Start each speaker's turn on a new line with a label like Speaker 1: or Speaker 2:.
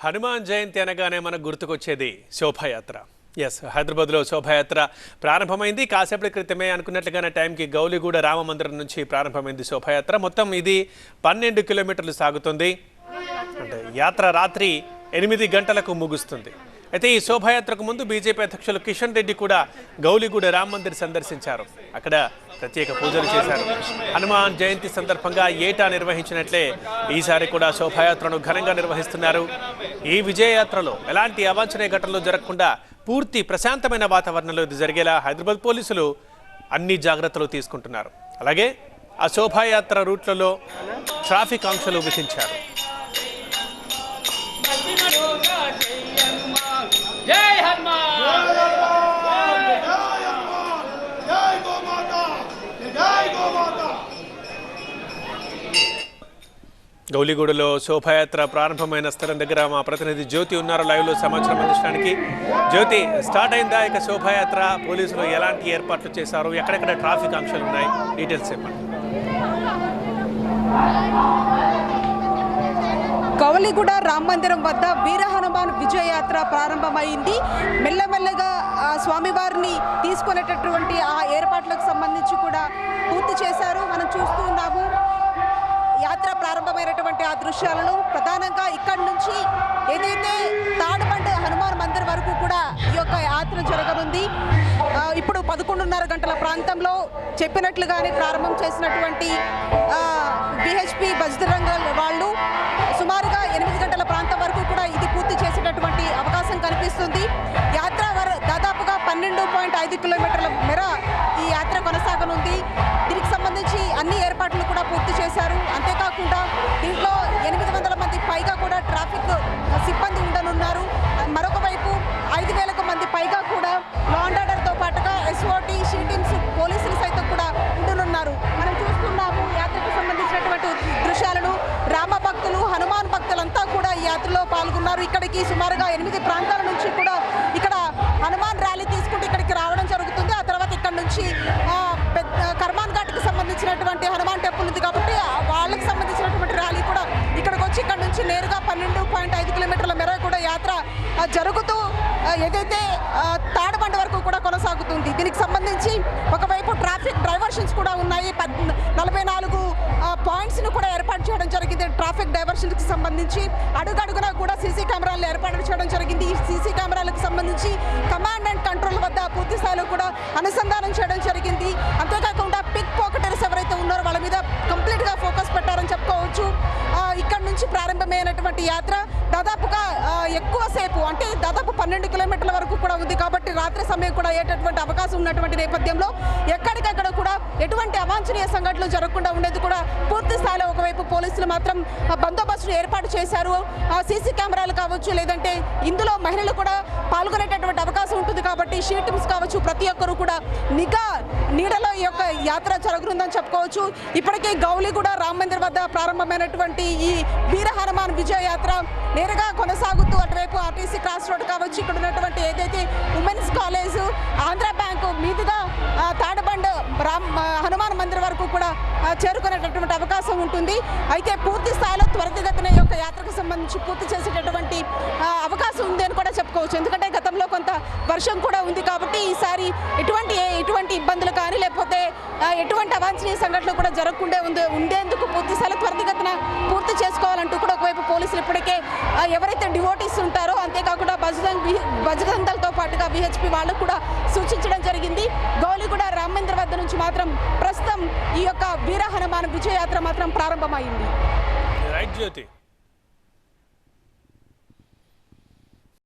Speaker 1: హనుమాన్ జయంతి అనగానే మనకు గుర్తుకొచ్చేది శోభాయాత్ర. ఎస్, హైదరాబాద్లో శోభాయాత్ర ప్రారంభమైంది. కాసేపటి క్రితమే అనుకున్నట్లుగానే టైంకి గౌలిగూడ రామ మందిరం నుంచి ప్రారంభమైంది శోభాయాత్ర. మొత్తం ఇది 12 కిలోమీటర్లు సాగుతుంది. అంటే యాత్ర రాత్రి 8 గంటలకు ముగుస్తుంది. అయితే ఈ శోభాయాత్రకు ముందు బీజేపీ అధ్యక్షులు కిషన్ రెడ్డి కూడా గౌలిగూడ రామ మందిర్ సందర్శించారు. అక్కడ ప్రత్యేక పూజలు చేశారు. హనుమాన్ జయంతి సందర్భంగా ఏటా నిర్వహించినట్లే ఈసారి కూడా శోభాయాత్రను ఘనంగా నిర్వహిస్తున్నారు. ఈ విజయయాత్రలో ఎలాంటి అవాంఛనీయ ఘటనలు జరగకుండా పూర్తి ప్రశాంతమైన వాతావరణంలో ఇది జరిగేలా హైదరాబాద్ పోలీసులు అన్ని జాగ్రత్తలు తీసుకుంటున్నారు. అలాగే ఆ శోభాయాత్ర రూట్లలో ట్రాఫిక్ ఆంక్షలు విధించారు. గౌలిగూడలో శోభాయాత్ర ప్రారంభమైన స్థలం దగ్గర మా ప్రతినిధి జ్యోతి ఉన్నారు లైవ్లో సమాచారం అందించడానికి. జ్యోతి, స్టార్ట్ అయిందా ఇక శోభాయాత్ర? పోలీసులు ఎలాంటి ఏర్పాట్లు చేశారు? ఎక్కడెక్కడ ట్రాఫిక్ ఆంక్షలు ఉన్నాయి? డీటెయిల్స్ చెప్పండి.
Speaker 2: గౌలిగూడ రామ మందిరం వద్ద వీర హనుమాన్ విజయయాత్ర ప్రారంభమైంది. మెల్లమెల్లగా స్వామివారిని తీసుకునేటటువంటి ఆ ఏర్పాట్లకు సంబంధించి కూడా పూర్తి చేశారు. మనం చూస్తూ ఉన్నాము యాత్ర ప్రారంభమైనటువంటి ఆ దృశ్యాలను. ప్రధానంగా ఇక్కడి నుంచి ఏదైతే తాడుబండ్ హనుమాన్ మందిర్ వరకు కూడా ఈ యొక్క యాత్ర జరగనుంది. ఇప్పుడు 11:30 గంటల ప్రాంతంలో చెప్పినట్లుగానే ప్రారంభం చేసినటువంటి విహెచ్పి బజరంగ వాళ్ళు సుమారుగా 8 గంటల ప్రాంతం వరకు కూడా ఇది పూర్తి చేసేటటువంటి అవకాశం కనిపిస్తుంది. యాత్ర దాదాపుగా 12.5 కిలోమీటర్ల మేర ఈ యాత్ర కొనసాగనుంది. దీనికి సంబంధించి అన్ని ఏర్పాట్లు కూడా పూర్తి చేశారు. అంతేకాకుండా దీంట్లో 800 మంది పైగా కూడా ట్రాఫిక్ సిబ్బంది ఉండనున్నారు. మరొక వైపు 5,000 మంది పైగా కూడా లా అండ్ ఆర్డర్తో పాటుగా ఎస్ఓటి షీటింగ్స్ పోలీసులు సైతం కూడా ఉండనున్నారు. మనం చూస్తున్నాము యాత్రకు సంబంధించినటువంటి దృశ్యాలను. రామ భక్తులు, హనుమాన్ భక్తులంతా కూడా ఈ యాత్రలో పాల్గొన్నారు. ఇక్కడికి సుమారుగా 8 ప్రాంతాల నుంచి కూడా ఇక్కడ హనుమాన్ ర్యాలీ తీసుకుంటూ ఇక్కడికి రావడం జరుగుతుంది. ఆ తర్వాత ఇక్కడ నుంచి కర్మాన్ ఘాట్కి సంబంధించినటువంటి హనుమాన్ టెంపుల్ ఉంది కాబట్టి వాళ్ళకి సంబంధించినటువంటి ర్యాలీ కూడా ఇక్కడికి వచ్చి ఇక్కడ నుంచి నేరుగా 12.5 కిలోమీటర్ల మేర కూడా యాత్ర జరుగుతూ ఏదైతే తాడుబండ వరకు కూడా కొనసాగుతుంది. దీనికి సంబంధించి ఒకవైపు ట్రాఫిక్ డైవర్షన్స్ కూడా ఉన్నాయి. 44 పాయింట్స్ను కూడా ఏర్పాటు చేయడం జరిగింది. ట్రాఫిక్ డైవర్షన్కి సంబంధించి అడుగడుగున కూడా సీసీ కెమెరాలు ఏర్పాటు చేయడం జరిగింది. ఈ సీసీ కెమెరాలకు సంబంధించి కమాండ్ అండ్ కంట్రోల్ వద్ద పూర్తి స్థాయిలో కూడా అనుసంధానం చేయడం జరిగింది. అంతేకాకుండా పిక్ పాకెటర్స్ ఎవరైతే ఉన్నారో వాళ్ళ మీద కంప్లీట్గా ఫోకస్ పెట్టారని చెప్పుకోవచ్చు. ఇక్కడ నుంచి ప్రారంభమైనటువంటి యాత్ర దాదాపుగా ఎక్కువసేపు అంటే దాదాపు 12 కిలోమీటర్ల వరకు కూడా ఉంది కాబట్టి రాత్రి సమయం కూడా అయ్యేటటువంటి అవకాశం ఉన్నటువంటి నేపథ్యంలో ఎక్కడికక్కడ కూడా ఎటువంటి అవాంఛనీయ సంఘటనలు జరగకుండా ఉండేది కూడా పూర్తి స్థాయిలో ఒకవైపు పోలీసులు మాత్రం బందోబస్తును ఏర్పాటు చేశారు. సీసీ కెమెరాలు కావచ్చు, లేదంటే ఇందులో మహిళలు కూడా పాల్గొనేటటువంటి అవకాశం ఉంటుంది కాబట్టి షీటింగ్స్ కావచ్చు, ప్రతి ఒక్కరు కూడా నిఘా నీడలో ఈ యొక్క యాత్ర జరుగుతుందని చెప్పుకోవచ్చు. ఇప్పటికే గౌలిగూడ రామ మందిర్ వద్ద ప్రారంభమైనటువంటి ఈ వీర హనుమాన్ విజయ యాత్ర నేరుగా కొనసాగుతూ అటువైపు ఆర్టీసీ క్రాస్ రోడ్ కావచ్చు, ఇక్కడ ఉన్నటువంటి ఏదైతే ఉమెన్స్ కాలేజ్, ఆంధ్ర బ్యాంకు మీదుగా తాడబండ్ హనుమాన్ మందిర్ వరకు కూడా చేరుకునేటటువంటి అవకాశం ఉంటుంది. అయితే పూర్తి స్థాయిలో త్వరితగతిన ఈ యొక్క యాత్రకు సంబంధించి పూర్తి చేసేటటువంటి అవకాశం ఉంది అని కూడా చెప్పుకోవచ్చు. ఎందుకంటే గతంలో కొంత వర్షం కూడా ఉంది కాబట్టి ఈసారి ఎటువంటి ఇబ్బందులు కానీ లేకపోతే ఎటువంటి అవాంఛనీయ సంఘటనలు కూడా జరగకుండా ఉండేందుకు పూర్తి స్థాయిలో త్వరితగతిన పూర్తి చేసుకోవాలంటూ కూడా ఒకవైపు పోలీసులు ఇప్పటికే ఎవరైతే డివోటీస్ ఉంటారో అంతేకాకుండా బజరంగ్ దళతో పాటుగా విహెచ్పి వాళ్ళు కూడా సూచించడం జరిగింది. గౌలిగూడ రామ మందిర్ వద్ద నుంచి మాత్రం ప్రస్తుతం ఈ యొక్క వీర హనుమాన్ విజయయాత్ర మాత్రం ప్రారంభమైంది.
Speaker 1: రైట్ జ్యోతి.